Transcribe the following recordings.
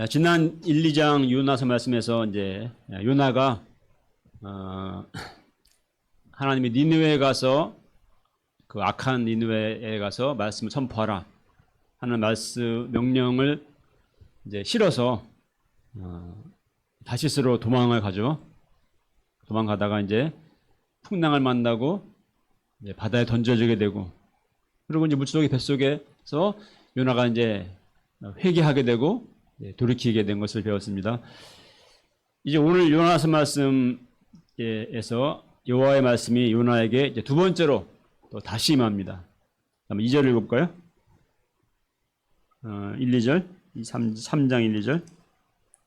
지난 1, 2장 요나서 말씀에서 이제 요나가 하나님이 니느웨에 가서 그 악한 니느웨에 가서 말씀을 선포하라 하는 말씀 명령을 이제 실어서 다시스로 도망을 가죠. 도망가다가 이제 풍랑을 만나고 이제 바다에 던져지게 되고, 그리고 이제 물속의 뱃속에서 요나가 이제 회개하게 되고 돌이키게 된 것을 배웠습니다. 이제 오늘 요나서 말씀에서 여호와의 말씀이 요나에게 이제 두 번째로 또 다시 임합니다. 2절 읽어볼까요? 1, 2절, 3장 1, 2절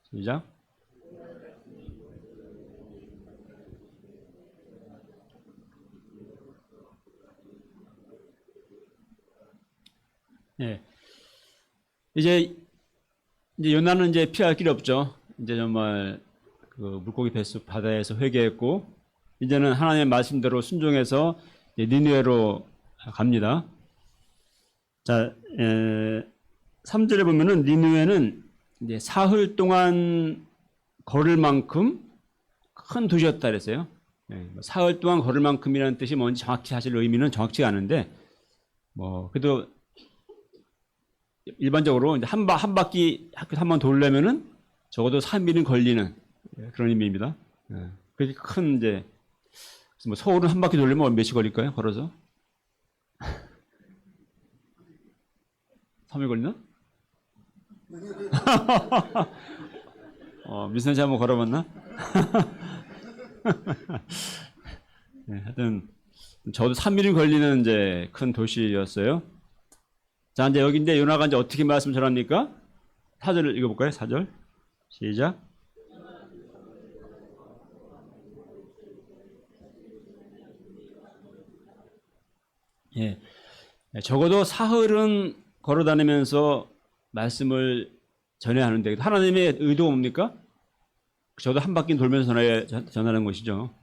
시작. 예. 이제 요나는 이제 피할 길이 없죠. 이제 정말 그 물고기 뱃속 바다에서 회개했고, 이제는 하나님의 말씀대로 순종해서 니느웨로 갑니다. 자, 3절에 보면은 니느웨는 이제 사흘 동안 걸을 만큼 큰 도시였다 그랬어요. 사흘 동안 걸을 만큼이라는 뜻이 뭔지 정확히 사실 의미는 정확치가 않은데, 그래도 일반적으로 이제 한 바퀴 한 번 돌려면은 적어도 3일은 걸리는 그런 의미입니다. 그렇게 큰 이제 서울은 한 바퀴 돌리면 몇이 걸릴까요? 걸어서? 3일 걸리나? 미선 씨 한번 걸어봤나? 하여튼 저도 3일이 걸리는 이제 큰 도시였어요. 자, 이제 여기 이제 요나가 이제 어떻게 말씀 전합니까? 4절을 읽어볼까요? 4절 시작. 예, 적어도 사흘은 걸어다니면서 말씀을 전해야 하는데, 하나님의 의도가 뭡니까? 저도 한 바퀴 돌면서 전하는 것이죠.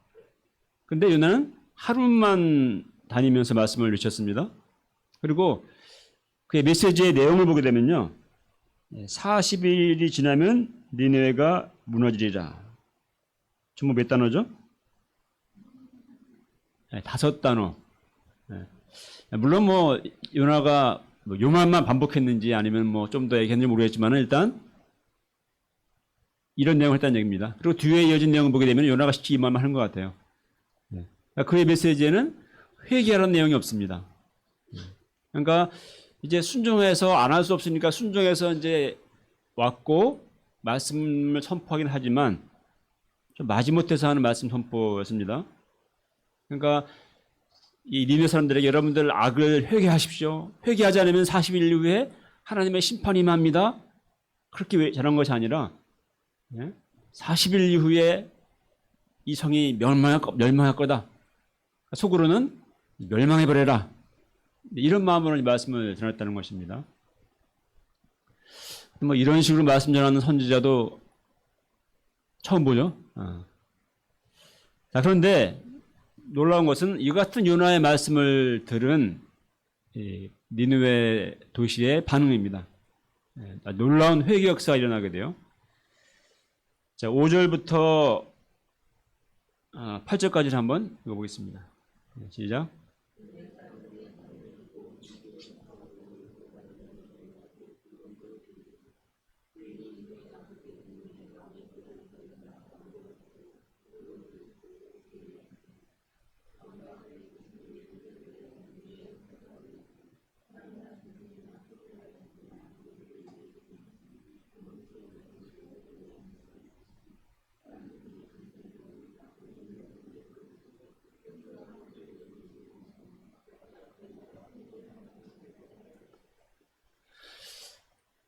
근데 요나는 하루만 다니면서 말씀을 외쳤습니다. 그리고 그의 메시지의 내용을 보게 되면요, 40일이 지나면 니느웨가 무너지리라. 전부 몇 단어죠? 5단어. 물론 요나가 요만만 반복했는지 아니면 좀 더 얘기했는지 모르겠지만, 일단 이런 내용을 했다는 얘기입니다. 그리고 뒤에 이어진 내용을 보게 되면 요나가 쉽게 이 말만 하는 것 같아요. 그의 메시지에는 회개하라는 내용이 없습니다. 그러니까 이제 순종해서 안 할 수 없으니까 순종해서 이제 왔고 말씀을 선포하긴 하지만 좀 마지못해서 하는 말씀 선포였습니다. 그러니까 이 니느웨 사람들에게 여러분들 악을 회개하십시오. 회개하지 않으면 40일 후에 하나님의 심판이 임합니다. 그렇게 전한 것이 아니라 40일 이후에 이 성이 멸망할 거다. 속으로는 멸망해버려라. 이런 마음으로 말씀을 전했다는 것입니다. 이런 식으로 말씀 전하는 선지자도 처음 보죠. 자, 그런데 놀라운 것은 이 같은 요나의 말씀을 들은 니느웨 도시의 반응입니다. 놀라운 회개 역사가 일어나게 돼요. 자, 5절부터 8절까지를 한번 읽어보겠습니다. 시작.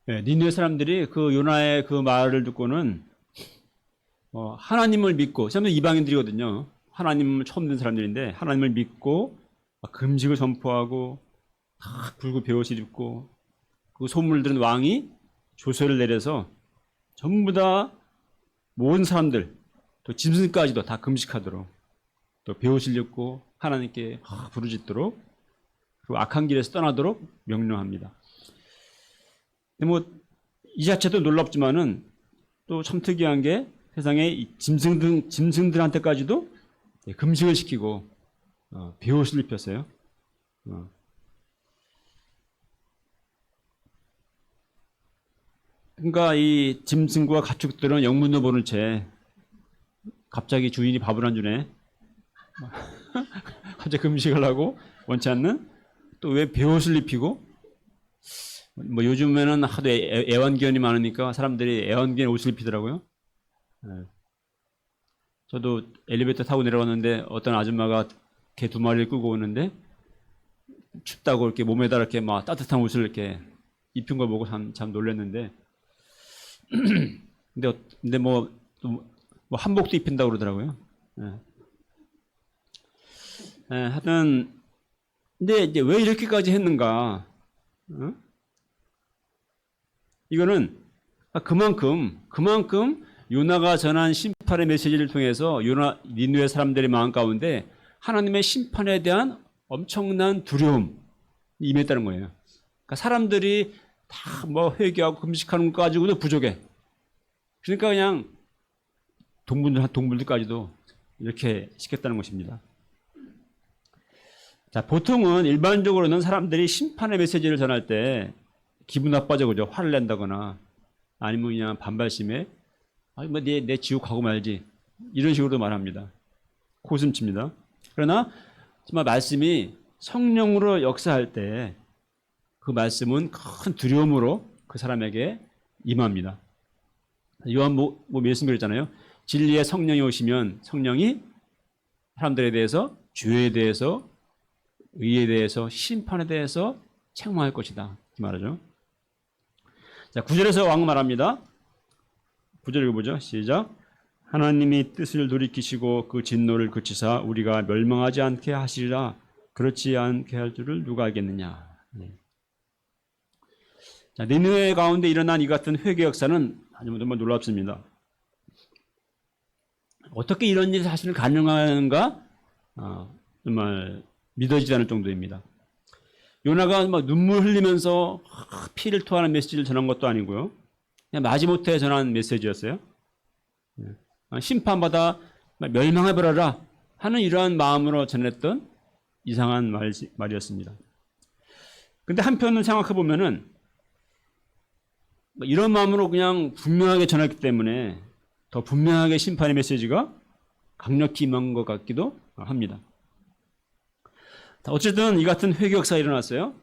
니느웨 사람들이 그 요나의 그 말을 듣고는 하나님을 믿고, 처음에 이방인들이거든요. 하나님을 처음 듣는 사람들인데 하나님을 믿고 금식을 선포하고 다 붉은 베옷을 입고, 그 소문을 들은 왕이 조서를 내려서 전부 다 모든 사람들, 또 짐승까지도 다 금식하도록, 또 베옷을 입고 하나님께 부르짖도록, 그리고 악한 길에서 떠나도록 명령합니다. 이 자체도 놀랍지만은 또 참 특이한 게 세상에 이 짐승들한테까지도 금식을 시키고 베옷을 입혔어요. 그러니까 이 짐승과 가축들은 영문도 모른 채 갑자기 주인이 밥을 안 주네. 갑자기 금식을 하고 원치 않는 또 왜 베옷을 입히고 뭐 요즘에는 하도 애완견이 많으니까 사람들이 애완견 옷을 입히더라고요. 저도 엘리베이터 타고 내려왔는데 어떤 아줌마가 개 2마리를 끌고 오는데 춥다고 이렇게 몸에다 이렇게 막 따뜻한 옷을 이렇게 입힌 걸 보고 참 놀랐는데 근데 뭐 한복도 입힌다고 그러더라고요. 하여튼 근데 이제 왜 이렇게까지 했는가? 이거는 그만큼 요나가 전한 심판의 메시지를 통해서 니느웨 사람들의 마음 가운데 하나님의 심판에 대한 엄청난 두려움이 임했다는 거예요. 그러니까 사람들이 다 뭐 회개하고 금식하는 것 가지고도 부족해. 그러니까 그냥 동물들까지도 이렇게 시켰다는 것입니다. 자, 보통은 일반적으로는 사람들이 심판의 메시지를 전할 때 기분 나빠져 그죠? 화를 낸다거나 아니면 그냥 반발심에 내 지옥 가고 말지 이런 식으로 말합니다. 고슴칩니다. 그러나 정말 말씀이 성령으로 역사할 때 그 말씀은 큰 두려움으로 그 사람에게 임합니다. 요한 말씀 그랬잖아요. 진리의 성령이 오시면 성령이 사람들에 대해서 죄에 대해서 의에 대해서 심판에 대해서 책망할 것이다. 이 말이죠. 자, 9절에서 왕은 말합니다. 9절 읽어보죠. 시작. 하나님이 뜻을 돌이키시고 그 진노를 그치사 우리가 멸망하지 않게 하시리라. 그렇지 않게 할 줄을 누가 알겠느냐. 자, 니느웨 가운데 일어난 이 같은 회개 역사는 정말 놀랍습니다. 어떻게 이런 일이 사실 가능한가? 정말 믿어지지 않을 정도입니다. 요나가 막 눈물 흘리면서 피를 토하는 메시지를 전한 것도 아니고요. 그냥 마지못해 전한 메시지였어요. 심판받아 멸망해버려라 하는 이러한 마음으로 전했던 이상한 말이었습니다. 근데 한편으로 생각해 보면은 이런 마음으로 그냥 분명하게 전했기 때문에 더 분명하게 심판의 메시지가 강력히 임한 것 같기도 합니다. 어쨌든 이 같은 회개 역사가 일어났어요.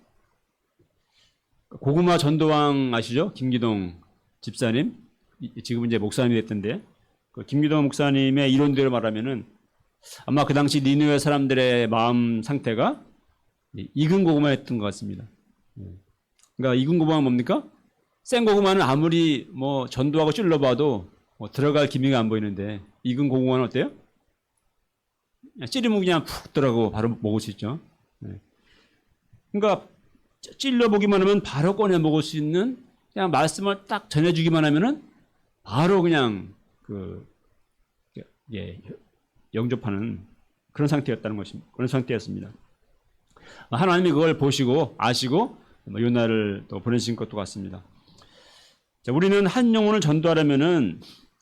고구마 전도왕 아시죠? 김기동 집사님. 지금 이제 목사님이 됐던데 그 김기동 목사님의 이론대로 말하면은 아마 그 당시 니느웨 사람들의 마음 상태가 익은 고구마였던 것 같습니다. 그러니까 익은 고구마는 뭡니까? 생 고구마는 아무리 뭐 전도하고 찔러봐도 들어갈 기미가 안 보이는데 익은 고구마는 어때요? 찌르면 그냥 푹 들어가고 바로 먹을 수 있죠. 그러니까 찔러보기만 하면 바로 꺼내 먹을 수 있는 그냥 말씀을 딱 전해주기만 하면은 바로 그냥 영접하는 그런 상태였다는 것입니다. 그런 상태였습니다. 하나님이 그걸 보시고 아시고 요나를 또 보내신 것도 같습니다. 자, 우리는 한 영혼을 전도하려면은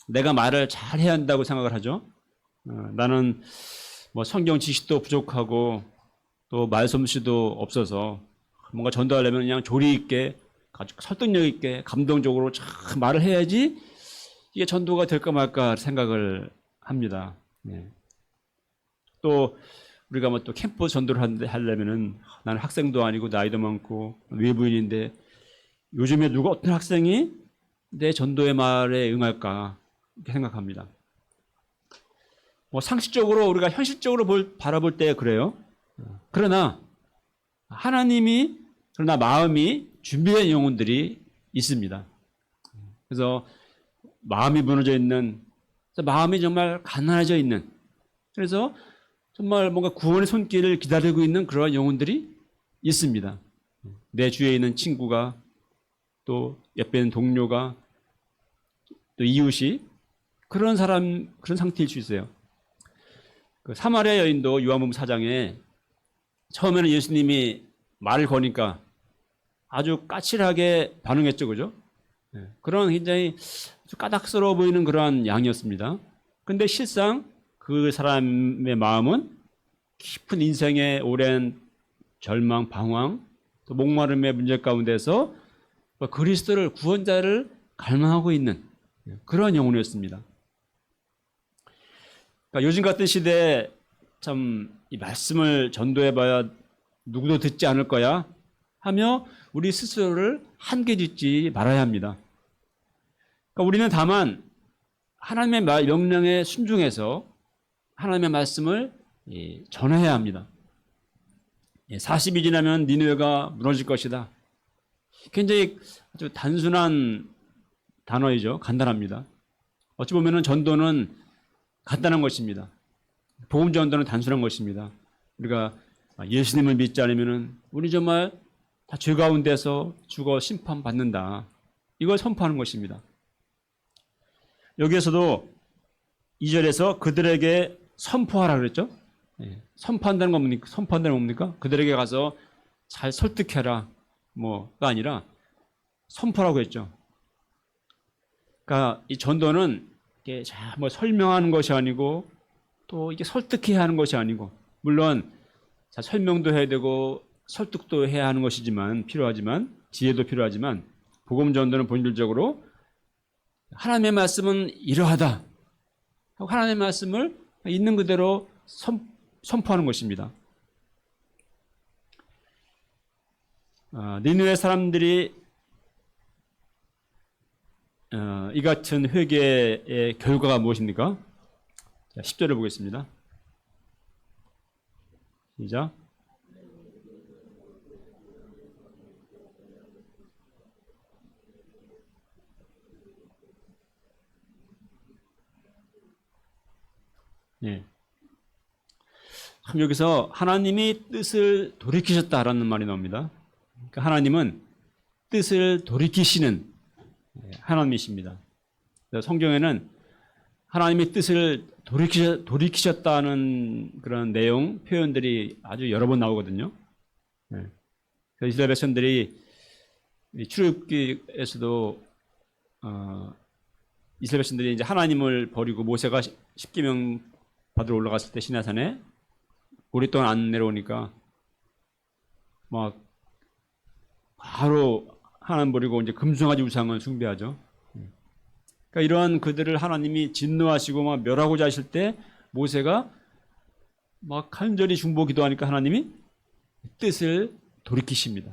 내가 말을 잘 해야 한다고 생각을 하죠. 나는 뭐 성경 지식도 부족하고 또 말솜씨도 없어서 뭔가 전도하려면 그냥 조리 있게 설득력 있게 감동적으로 참 말을 해야지 이게 전도가 될까 말까 생각을 합니다. 또 우리가 뭐 또 캠프 전도를 하려면은 나는 학생도 아니고 나이도 많고 외부인인데 요즘에 누가 어떤 학생이 내 전도의 말에 응할까 이렇게 생각합니다. 뭐 상식적으로 우리가 현실적으로 바라볼 때 그래요. 그러나 그러나 마음이 준비된 영혼들이 있습니다. 그래서 마음이 무너져 있는, 마음이 정말 가난해져 있는, 그래서 정말 뭔가 구원의 손길을 기다리고 있는 그러한 영혼들이 있습니다. 내 주위에 있는 친구가, 또 옆에 있는 동료가, 또 이웃이 그런 상태일 수 있어요. 그 사마리아 여인도 요한복음 4장에 처음에는 예수님이 말을 거니까 아주 까칠하게 반응했죠, 그죠? 그런 굉장히 아주 까닭스러워 보이는 그러한 양이었습니다. 근데 실상 그 사람의 마음은 깊은 인생의 오랜 절망, 방황, 또 목마름의 문제 가운데서 그리스도를, 구원자를 갈망하고 있는 그런 영혼이었습니다. 그러니까 요즘 같은 시대에 참 이 말씀을 전도해봐야 누구도 듣지 않을 거야 하며 우리 스스로를 한계 짓지 말아야 합니다. 그러니까 우리는 다만 하나님의 명령에 순종해서 하나님의 말씀을 전해야 합니다. 40이 지나면 니느웨가 무너질 것이다. 굉장히 아주 단순한 단어이죠. 간단합니다. 어찌 보면 전도는 간단한 것입니다. 복음 전도는 단순한 것입니다. 우리가 예수님을 믿지 않으면 우리 정말 다 죄 가운데서 죽어 심판받는다. 이걸 선포하는 것입니다. 여기에서도 2절에서 그들에게 선포하라 그랬죠. 선포한다는 건 뭡니까? 선포한다는 건 뭡니까? 그들에게 가서 잘 설득해라 뭐가 아니라 선포라고 했죠. 그러니까 이 전도는 이게 뭐 설명하는 것이 아니고 또 이게 설득해야 하는 것이 아니고, 물론 설명도 해야 되고 설득도 해야 하는 것이지만 필요하지만 지혜도 필요하지만 복음 전도는 본질적으로 하나님의 말씀은 이러하다 하고 하나님의 말씀을 있는 그대로 선포하는 것입니다. 니느웨 사람들이 이 같은 회개의 결과가 무엇입니까? 자, 10절을 보겠습니다. 시작. 예. 여기서 하나님이 뜻을 돌이키셨다라는 말이 나옵니다. 그러니까 하나님은 뜻을 돌이키시는 하나님이십니다. 성경에는 하나님의 뜻을 돌이키셨다는 그런 내용, 표현들이 아주 여러 번 나오거든요. 이스라엘 백성들이 출애굽기에서도 이스라엘 백성들이 이제 하나님을 버리고 모세가 십계명 받으러 올라갔을 때 시내산에 오랫동안 안 내려오니까 막 바로 하나님 버리고 이제 금송아지 우상을 숭배하죠. 그러니까 이러한 그들을 하나님이 진노하시고 막 멸하고자 하실 때 모세가 막 간절히 중보 기도하니까 하나님이 뜻을 돌이키십니다.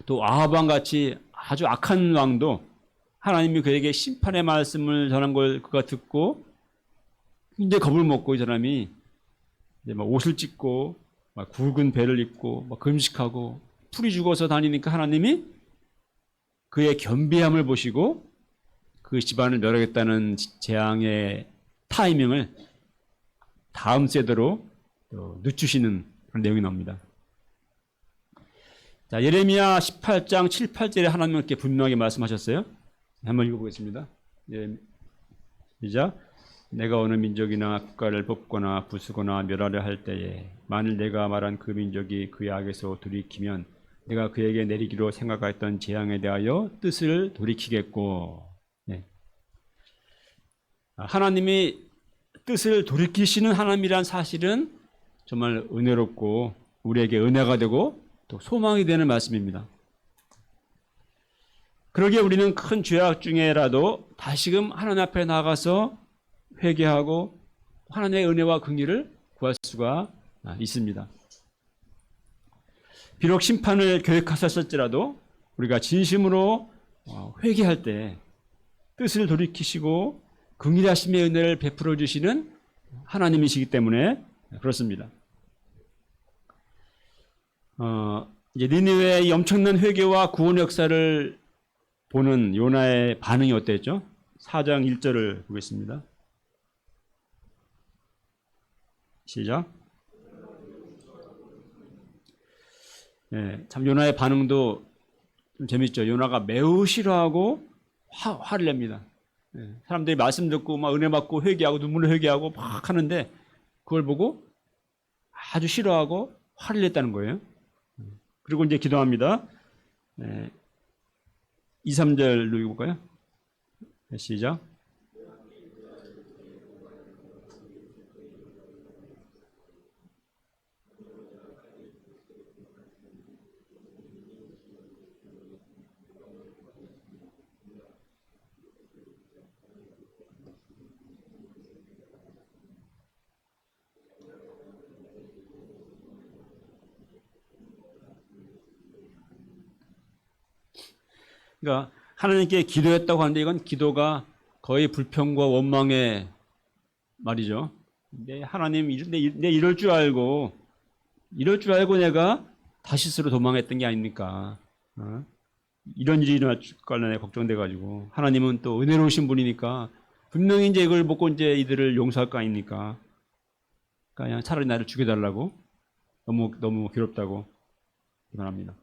또 아합왕 같이 아주 악한 왕도 하나님이 그에게 심판의 말씀을 전한 걸 그가 듣고 이제 겁을 먹고 이 사람이 이제 막 옷을 찢고 막 굵은 배를 입고 막 금식하고 풀이 죽어서 다니니까 하나님이 그의 겸비함을 보시고 그 집안을 멸하겠다는 재앙의 타이밍을 다음 세대로 늦추시는 그런 내용이 나옵니다. 자, 예레미야 18장 7, 8절에 하나님은 이렇게 분명하게 말씀하셨어요. 한번 읽어보겠습니다. 시작. 내가 어느 민족이나 국가를 뽑거나 부수거나 멸하려 할 때에 만일 내가 말한 그 민족이 그의 악에서 돌이키면 내가 그에게 내리기로 생각하였던 재앙에 대하여 뜻을 돌이키겠고. 네. 하나님이 뜻을 돌이키시는 하나님이란 사실은 정말 은혜롭고 우리에게 은혜가 되고 또 소망이 되는 말씀입니다. 그러기에 우리는 큰 죄악 중에라도 다시금 하나님 앞에 나가서 회개하고 하나님의 은혜와 긍휼을 구할 수가 있습니다. 비록 심판을 계획하셨을지라도 우리가 진심으로 회개할 때 뜻을 돌이키시고 긍휼하심의 은혜를 베풀어 주시는 하나님이시기 때문에 그렇습니다. 이제 니느웨의 엄청난 회개와 구원 역사를 보는 요나의 반응이 어땠죠? 4장 1절을 보겠습니다. 시작. 네, 참 요나의 반응도 좀 재밌죠. 요나가 매우 싫어하고 화를 냅니다. 네, 사람들이 말씀 듣고 막 은혜 받고 회개하고 눈물로 회개하고 막 하는데 그걸 보고 아주 싫어하고 화를 냈다는 거예요. 그리고 이제 기도합니다. 네, 2, 3절 읽어볼까요? 시작. 그러니까 하나님께 기도했다고 하는데 이건 기도가 거의 불평과 원망의 말이죠. 근데 하나님, 내 이럴 줄 알고 내가 다시스로 도망했던 게 아닙니까? 이런 일이 일어날 거라 걱정돼가지고 하나님은 또 은혜로우신 분이니까 분명히 이제 이걸 먹고 이제 이들을 용서할 거 아닙니까? 그냥 차라리 나를 죽여달라고 너무 괴롭다고 기도합니다.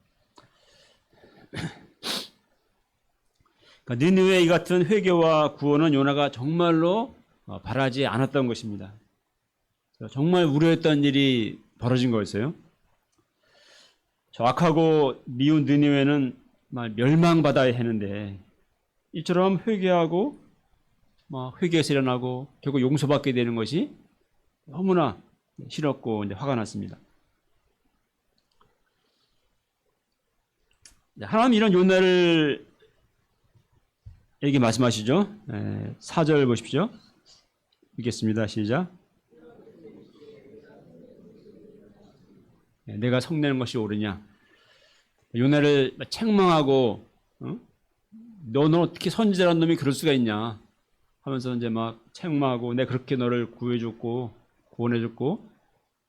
그러니까 니느웨 이 같은 회개와 구원은 요나가 정말로 바라지 않았던 것입니다. 정말 우려했던 일이 벌어진 거였어요. 저 악하고 미운 니느웨는 멸망받아야 하는데 이처럼 회개하고 회개에서 일어나고 결국 용서받게 되는 것이 너무나 싫었고 이제 화가 났습니다. 하나님 이런 요나를 이렇게 말씀하시죠. 4절 보십시오. 읽겠습니다. 시작. 내가 성내는 것이 옳으냐. 요나를 책망하고 너는 어떻게 선지자라는 놈이 그럴 수가 있냐 하면서 이제 막 책망하고 내가 그렇게 너를 구해줬고 구원해줬고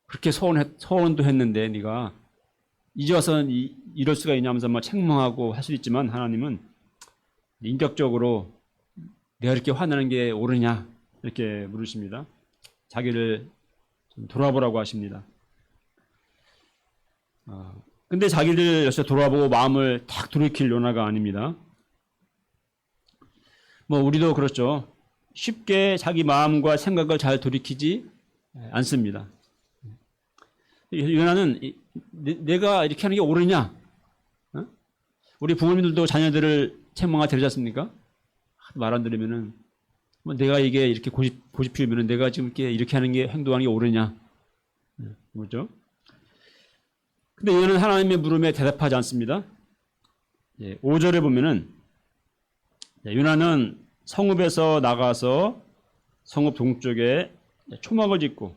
그렇게 소원도 했는데 네가 이제 와서 이럴 수가 있냐면서 막 책망하고 할 수 있지만 하나님은 인격적으로 내가 이렇게 화나는 게 옳으냐 이렇게 물으십니다. 자기를 좀 돌아보라고 하십니다. 근데 자기를 여기서 돌아보고 마음을 탁 돌이킬 요나가 아닙니다. 우리도 그렇죠. 쉽게 자기 마음과 생각을 잘 돌이키지 않습니다. 요나는 내가 이렇게 하는 게 옳으냐? 우리 부모님들도 자녀들을 책망하 되지 않습니까? 말 안 들으면은 내가 이게 이렇게 고집 피우면은 내가 지금 이렇게 하는 게 행동하는 게 옳으냐? 그렇죠? 근데 이거는 하나님의 물음에 대답하지 않습니다. 5절에 보면은 요나는 성읍에서 나가서 성읍 동쪽에 초막을 짓고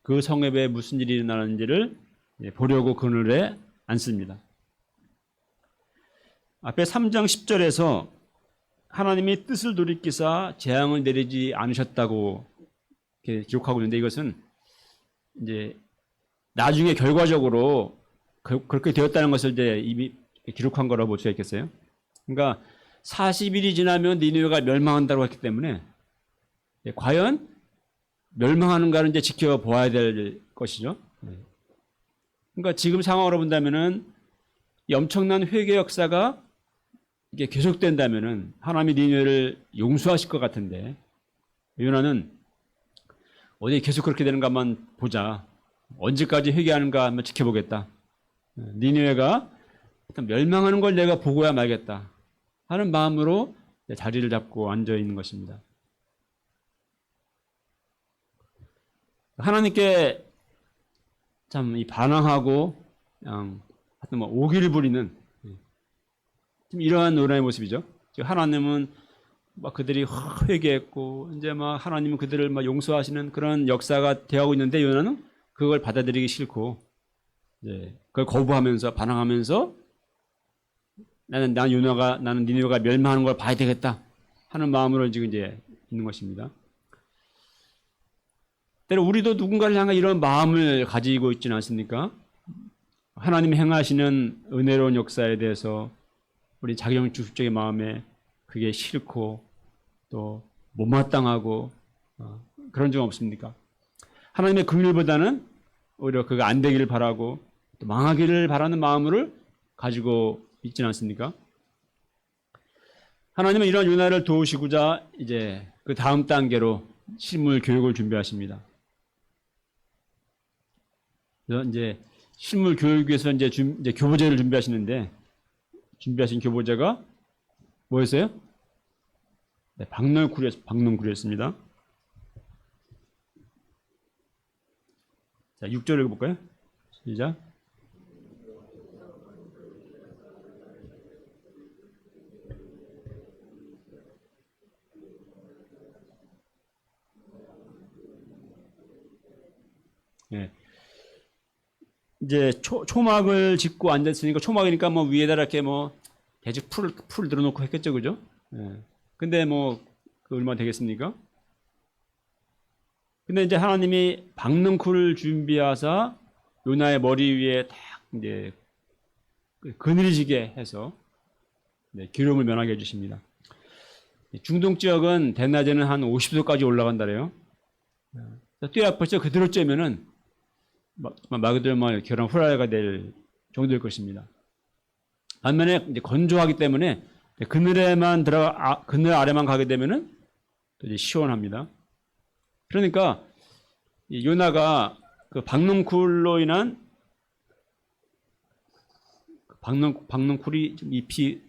그 성읍에 무슨 일이 일어나는지를 보려고 그늘에 앉습니다. 앞에 3장 10절에서 하나님이 뜻을 돌이키사 재앙을 내리지 않으셨다고 이렇게 기록하고 있는데 이것은 이제 나중에 결과적으로 그렇게 되었다는 것을 이제 이미 기록한 거라고 볼 수가 있겠어요. 그러니까 40일이 지나면 니느웨가 멸망한다고 했기 때문에 과연 멸망하는가를 이제 지켜보아야 될 것이죠. 그러니까 지금 상황으로 본다면은 이 엄청난 회개 역사가 이게 계속된다면은 하나님이 니느웨를 용서하실 것 같은데 요나는 어디 계속 그렇게 되는가만 보자. 언제까지 회개하는가 한번 지켜보겠다. 니느웨가 멸망하는 걸 내가 보고야 말겠다 하는 마음으로 자리를 잡고 앉아 있는 것입니다. 하나님께 참 반항하고 그냥 하여튼 오기를 부리는 이러한 노래의 모습이죠. 하나님은 그들이 회개했고 이제 하나님은 그들을 용서하시는 그런 역사가 되어가고 있는데 요나는 그걸 받아들이기 싫고 그걸 거부하면서 반항하면서 나는 니느웨가 멸망하는 걸 봐야 되겠다 하는 마음으로 지금 이제 있는 것입니다. 때로 우리도 누군가를 향해 이런 마음을 가지고 있지는 않습니까? 하나님 행하시는 은혜로운 역사에 대해서 우리 자기중심적인 마음에 그게 싫고 또 못마땅하고 그런 적 없습니까? 하나님의 긍휼보다는 오히려 그가 안 되기를 바라고 또 망하기를 바라는 마음을 가지고 있지는 않습니까? 하나님은 이런 요나를 도우시고자 이제 그 다음 단계로 실물 교육을 준비하십니다. 그래서 이제 실물 교육 위해서 이제 교보제를 준비하시는데 준비하신 교보제가 뭐였어요? 네, 박넝쿨이었습니다. 자, 6절 읽어볼까요? 시작. 예. 이제 초막을 짓고 앉았으니까 초막이니까 뭐 위에다 이렇게 뭐 대직 풀을 들어놓고 했겠죠, 그죠? 예. 근데 뭐 그 얼마 되겠습니까? 근데 이제 하나님이 박넝쿨을 준비하사 요나의 머리 위에 딱 이제 그늘이 지게 해서 기름을 면하게 해주십니다. 중동 지역은 대낮에는 한 50도까지 올라간다래요. 뼈 아파서 그대로 쬐면은 말 그대로 결혼 후라이가 될 정도일 것입니다. 반면에 이제 건조하기 때문에 그늘에만 그늘 아래만 가게 되면은 또 이제 시원합니다. 그러니까 요나가 그 박넝쿨로 인한 박넝쿨이 좀 잎이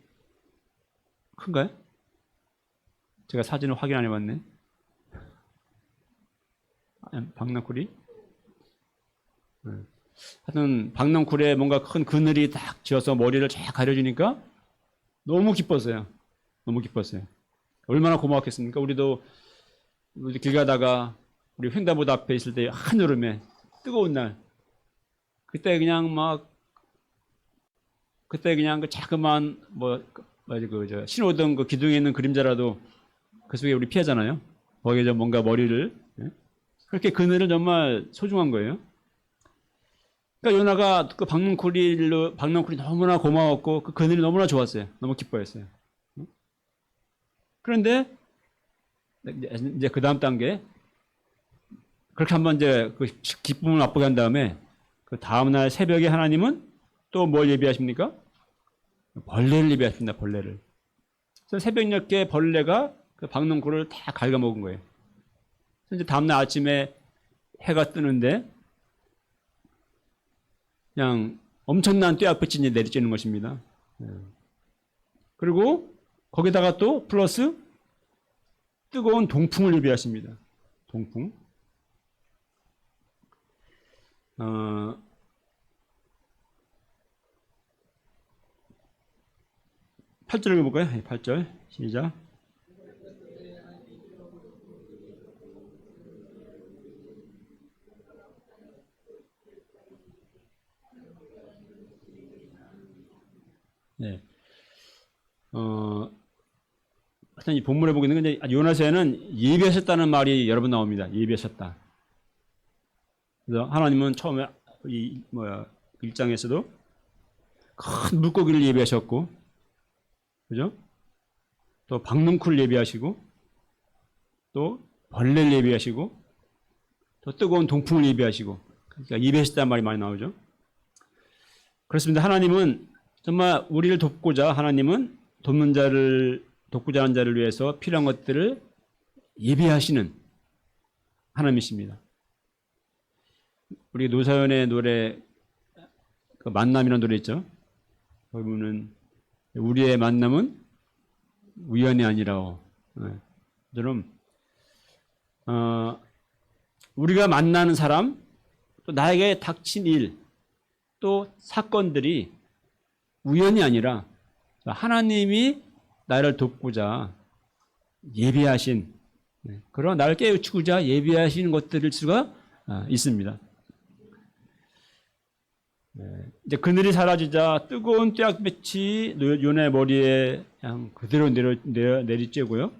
큰가요? 제가 사진을 확인 안 해봤네. 박넝쿨이? 하여튼 박넝쿨에 뭔가 큰 그늘이 딱 지어서 머리를 쫙 가려주니까 너무 기뻤어요. 너무 기뻤어요. 얼마나 고마웠겠습니까? 우리도 길 가다가 우리 횡단보도 앞에 있을 때 한여름에 뜨거운 날 그때 그냥 그 자그만 신호등 그 기둥에 있는 그림자라도 그 속에 우리 피하잖아요. 거기에 좀 뭔가 머리를 그렇게 그늘은 정말 소중한 거예요. 그러니까 요나가 그 박넝쿨이 너무나 고마웠고 그 그늘이 너무나 좋았어요. 너무 기뻐했어요. 그런데 이제 그 다음 단계 그렇게 한번 이제 그 기쁨을 맛보게 한 다음에 그 다음 날 새벽에 하나님은 또 뭘 예비하십니까? 벌레를 예비하십니다. 벌레를. 그래서 새벽 늦게 벌레가 그 박넝쿨을 다 갉아먹은 거예요. 그래서 이제 다음 날 아침에 해가 뜨는데 그냥 엄청난 뙤약볕이 내리쬐는 것입니다. 그리고 거기다가 또 플러스 뜨거운 동풍을 예비하십니다. 동풍. 8절 읽어볼까요? 8절 시작. 네. 하여튼 이 본문에 보고 있는 건 요나서에는 예비하셨다는 말이 여러 번 나옵니다. 예비하셨다. 그래서 하나님은 처음에 1장에서도 큰 물고기를 예비하셨고, 그죠? 또 박넝쿨을 예비하시고, 또 벌레를 예비하시고, 또 뜨거운 동풍을 예비하시고, 그러니까 예비하셨다는 말이 많이 나오죠. 그렇습니다. 하나님은 정말 우리를 돕고자 하나님은 돕고자 하는 자를 위해서 필요한 것들을 예비하시는 하나님이십니다. 우리 노사연의 노래 그 만남이라는 노래 있죠. 거기 보면 우리의 만남은 우연이 아니라오. 저는 우리가 만나는 사람 또 나에게 닥친 일 또 사건들이 우연이 아니라 하나님이 나를 돕고자 예비하신 그런 나를 깨우치고자 예비하시는 것들일 수가 있습니다. 이제 그늘이 사라지자 뜨거운 뙤약볕이 요나의 머리에 그냥 그대로 내리쬐고요.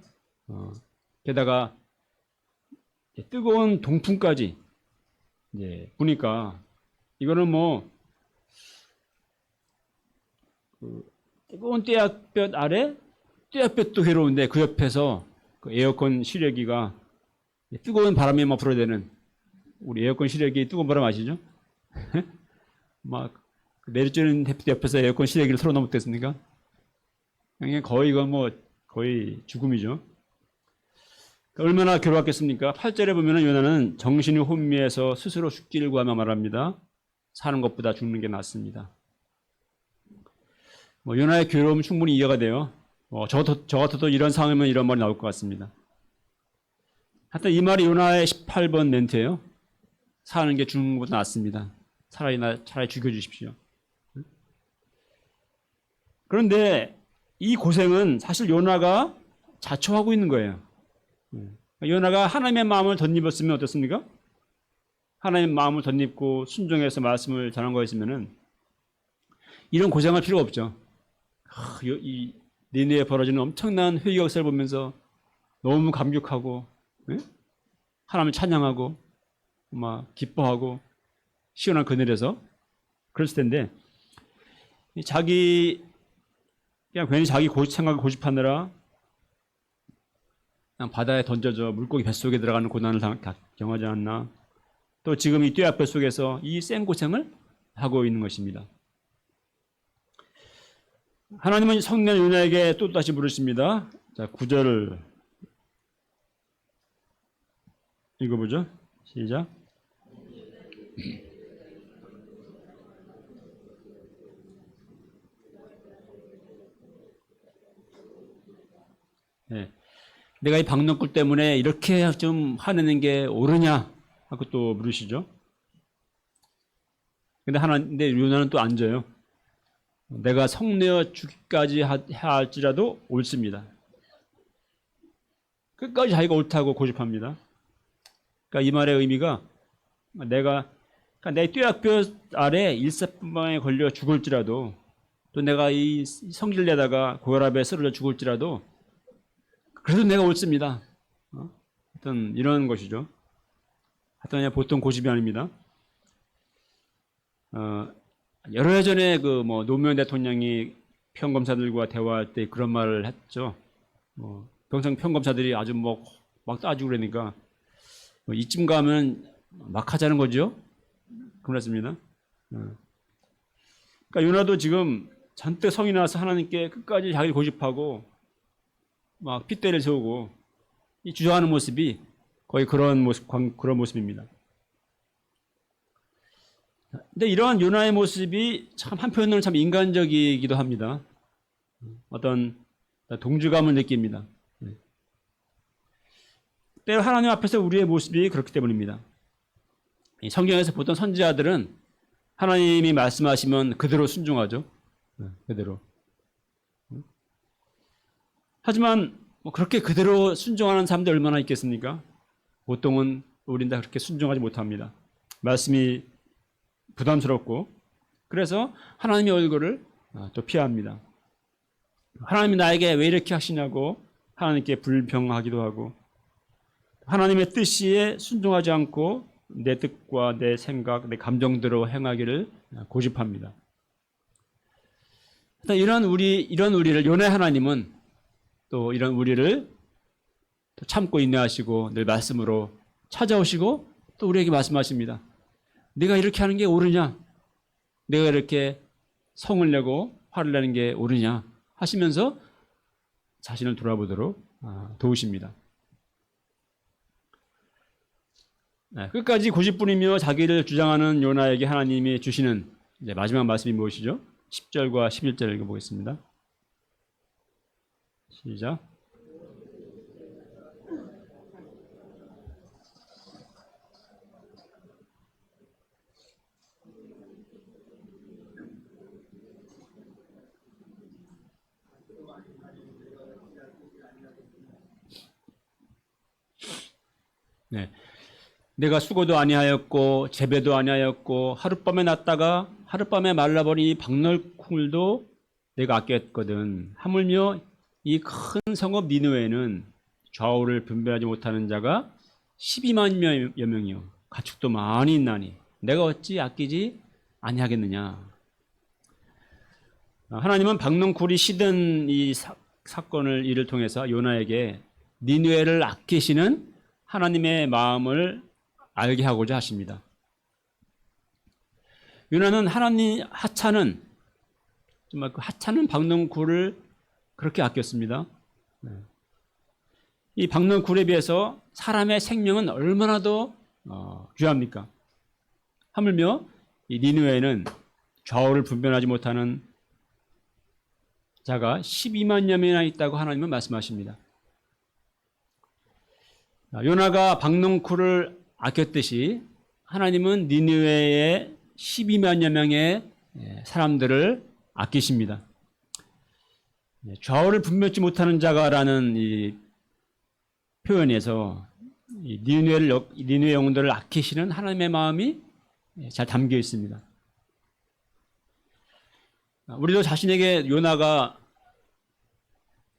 게다가 뜨거운 동풍까지 부니까 이거는 뜨거운 뙤약볕 아래 뙤약볕도 괴로운데 그 옆에서 그 에어컨 실외기가 뜨거운 바람이 불어대는 우리 에어컨 실외기 뜨거운 바람 아시죠? 막 내리쬐는 햇빛 옆에서 에어컨 실외기를 틀어놓으면 어떻겠습니까? 거의 거의 죽음이죠. 얼마나 괴로웠겠습니까? 8절에 보면은 요나는 정신이 혼미해서 스스로 죽기를 구하며 말합니다. 사는 것보다 죽는 게 낫습니다. 요나의 괴로움 충분히 이해가 돼요. 저 같아도 이런 상황이면 이런 말이 나올 것 같습니다. 하여튼 이 말이 요나의 18번 멘트예요. 사는 게 죽는 것보다 낫습니다. 차라리 죽여주십시오. 그런데 이 고생은 사실 요나가 자초하고 있는 거예요. 요나가 하나님의 마음을 덧입었으면 어떻습니까? 하나님의 마음을 덧입고 순종해서 말씀을 전한 거였으면은 이런 고생할 필요가 없죠. 이 니네에 벌어지는 엄청난 회개 역사를 보면서 너무 감격하고, 하나님을 찬양하고, 막 기뻐하고, 시원한 그늘에서 그랬을 텐데, 그냥 괜히 자기 생각을 고집하느라 그냥 바다에 던져져 물고기 뱃속에 들어가는 고난을 경하지 않나. 또 지금 이 떼약볕 속에서 이 센 고생을 하고 있는 것입니다. 하나님은 성령 요나에게 또 다시 물으십니다. 자, 9절을 읽어보죠. 시작. 네. 내가 이 박넝쿨 때문에 이렇게 좀 화내는 게 옳으냐 하고 또 물으시죠. 근데 요나는 또 앉아요. 내가 성내어 죽기까지 할지라도 옳습니다. 끝까지 자기가 옳다고 고집합니다. 그러니까 이 말의 의미가 내 뙤약볕 아래 일사분방에 걸려 죽을지라도 또 내가 이 성질 내다가 고혈압에 쓰러져 죽을지라도 그래도 내가 옳습니다. 하여튼 이런 것이죠. 하여튼 보통 고집이 아닙니다. 여러 해 전에 노무현 대통령이 평검사들과 대화할 때 그런 말을 했죠. 평생 평검사들이 아주 막 따지고 그러니까 이쯤 가면 막 하자는 거죠. 그렇습니다. 그러니까 요나도 지금 잔뜩 성이 나서 하나님께 끝까지 자기를 고집하고 막 핏대를 세우고 이 주저하는 모습이 거의 그런 모습입니다. 근데 이러한 요나의 모습이 참 한편으로는 참 인간적이기도 합니다. 어떤 동질감을 느낍니다. 때로 하나님 앞에서 우리의 모습이 그렇기 때문입니다. 성경에서 보통 선지자들은 하나님이 말씀하시면 그대로 순종하죠. 그대로. 하지만 그렇게 그대로 순종하는 사람들 얼마나 있겠습니까? 보통은 우린 다 그렇게 순종하지 못합니다. 말씀이 부담스럽고 그래서 하나님의 얼굴을 또 피합니다. 하나님이 나에게 왜 이렇게 하시냐고 하나님께 불평하기도 하고 하나님의 뜻에 순종하지 않고 내 뜻과 내 생각, 내 감정대로 행하기를 고집합니다. 이런 우리를 요나의 하나님은 또 이런 우리를 또 참고 인내하시고 늘 말씀으로 찾아오시고 또 우리에게 말씀하십니다. 내가 이렇게 하는 게 옳으냐? 내가 이렇게 성을 내고 화를 내는 게 옳으냐? 하시면서 자신을 돌아보도록 도우십니다. 끝까지 고집부리며 자기를 주장하는 요나에게 하나님이 주시는 이제 마지막 말씀이 무엇이죠? 10절과 11절을 읽어보겠습니다. 시작. 네. 내가 수고도 아니하였고 재배도 아니하였고 하룻밤에 났다가 하룻밤에 말라버린 이 박널쿨도 내가 아꼈거든. 하물며 이 큰 성읍 니느웨는 좌우를 분별하지 못하는 자가 12만여 명이요 가축도 많이 있나니 내가 어찌 아끼지 아니하겠느냐. 하나님은 박넝쿨이 시든 이 사건을 이를 통해서 요나에게 니느웨를 아끼시는 하나님의 마음을 알게 하고자 하십니다. 요나는 하나님 하찮은 정말 그 하찮은 박넝쿨을 그렇게 아꼈습니다. 이 박넝쿨에 비해서 사람의 생명은 얼마나 더 귀합니까? 하물며 이 니느웨는 좌우를 분별하지 못하는 자가 12만여 명이나 있다고 하나님은 말씀하십니다. 요나가 박농쿨을 아꼈듯이 하나님은 니느웨의 12만여 명의 사람들을 아끼십니다. 좌우를 분별치 못하는 자가라는 이 표현에서 니느웨 영혼들을 아끼시는 하나님의 마음이 잘 담겨 있습니다. 우리도 자신에게 요나가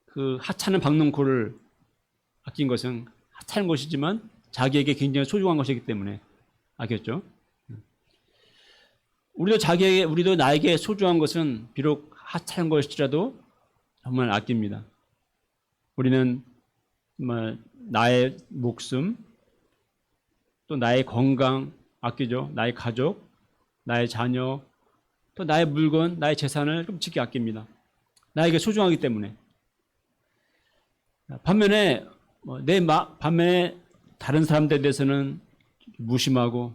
그 하찮은 박농쿨을 아낀 것은 하찮은 것이지만 자기에게 굉장히 소중한 것이기 때문에 아꼈죠. 우리도 나에게 소중한 것은 비록 하찮은 것일지라도 정말 아낍니다. 우리는 정말 나의 목숨, 또 나의 건강 아끼죠. 나의 가족, 나의 자녀, 또 나의 물건, 나의 재산을 끔찍히 아낍니다. 나에게 소중하기 때문에. 반면에 다른 사람들에 대해서는 무심하고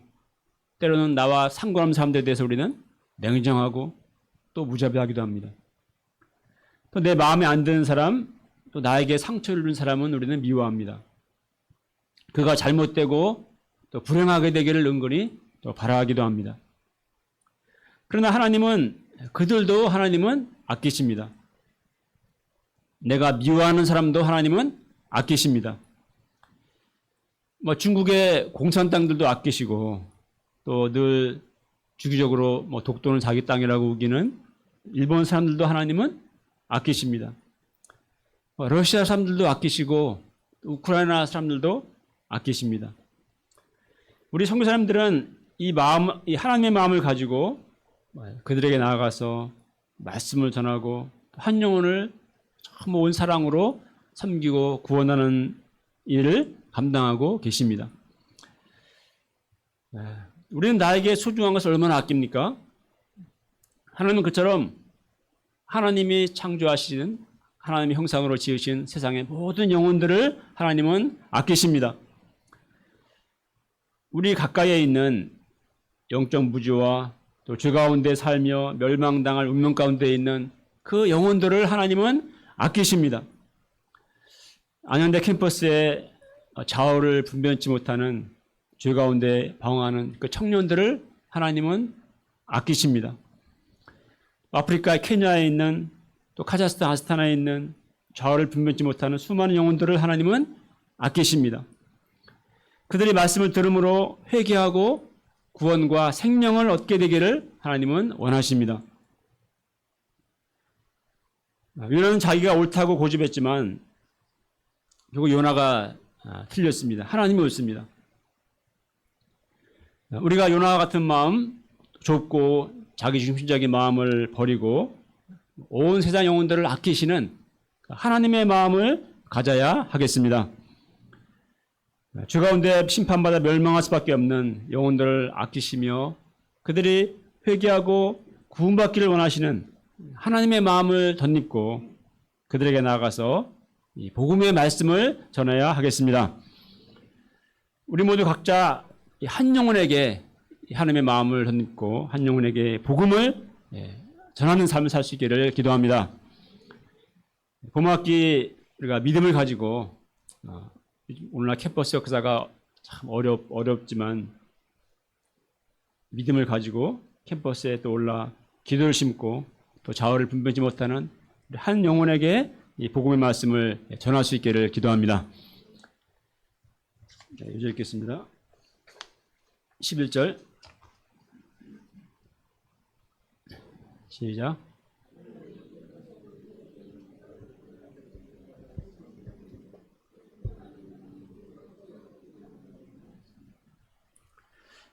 때로는 나와 상관없는 사람들에 대해서 우리는 냉정하고 또 무자비하기도 합니다. 또 내 마음에 안 드는 사람, 또 나에게 상처를 준 사람은 우리는 미워합니다. 그가 잘못되고 또 불행하게 되기를 은근히 또 바라기도 합니다. 그러나 하나님은 아끼십니다. 내가 미워하는 사람도 하나님은 아끼십니다. 중국의 공산당들도 아끼시고 또 늘 주기적으로 독도는 자기 땅이라고 우기는 일본 사람들도 하나님은 아끼십니다. 러시아 사람들도 아끼시고 우크라이나 사람들도 아끼십니다. 우리 선교 사람들은 이 하나님의 마음을 가지고 그들에게 나아가서 말씀을 전하고 한 영혼을 참 온 사랑으로 섬기고 구원하는 일을 감당하고 계십니다. 우리는 나에게 소중한 것을 얼마나 아낍니까? 하나님은 그처럼 하나님이 창조하신 하나님의 형상으로 지으신 세상의 모든 영혼들을 하나님은 아끼십니다. 우리 가까이에 있는 영적 무지와 또 죄 가운데 살며 멸망당할 운명 가운데 있는 그 영혼들을 하나님은 아끼십니다. 안양대 캠퍼스에 좌우를 분별치 못하는 죄 가운데 방황하는 그 청년들을 하나님은 아끼십니다. 아프리카 케냐에 있는 또 카자흐스탄 아스타나에 있는 좌우를 분별치 못하는 수많은 영혼들을 하나님은 아끼십니다. 그들이 말씀을 들음으로 회개하고 구원과 생명을 얻게 되기를 하나님은 원하십니다. 요나는 자기가 옳다고 고집했지만 결국 요나가 틀렸습니다. 하나님이 옳습니다. 우리가 요나와 같은 마음, 좁고 자기중심적인 마음을 버리고 온 세상 영혼들을 아끼시는 하나님의 마음을 가져야 하겠습니다. 죄 가운데 심판받아 멸망할 수밖에 없는 영혼들을 아끼시며 그들이 회개하고 구원받기를 원하시는 하나님의 마음을 덧입고 그들에게 나아가서 이 복음의 말씀을 전해야 하겠습니다. 우리 모두 각자 한 영혼에게 하나님의 마음을 덧입고 한 영혼에게 복음을 전하는 삶을 살 수 있기를 기도합니다. 봄학기 우리가 믿음을 가지고 오늘날 캠퍼스 역사가 참 어렵지만 믿음을 가지고 캠퍼스에 또 올라 기도를 심고 또 좌우를 분별치 못하는 한 영혼에게 이 복음의 말씀을 전할 수 있기를 기도합니다. 네, 이제 읽겠습니다. 11절 시작.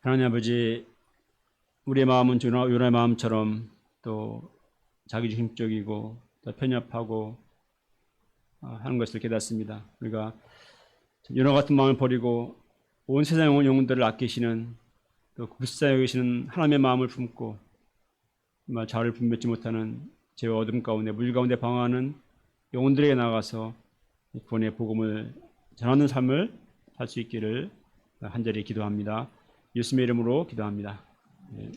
하나님 아버지, 우리의 마음은 요나의 마음처럼 또 자기중심적이고 또 편협하고 하는 것을 깨닫습니다. 우리가 요나 같은 마음을 버리고 온 세상 영혼들을 아끼시는 또 불쌍히 여기시는 하나님의 마음을 품고 정말 자아를 분별치 못하는 죄와 어둠 가운데 물 가운데 방황하는 영혼들에게 나가서 구원의 복음을 전하는 삶을 살 수 있기를 간절히 기도합니다. 예수님의 이름으로 기도합니다. 네.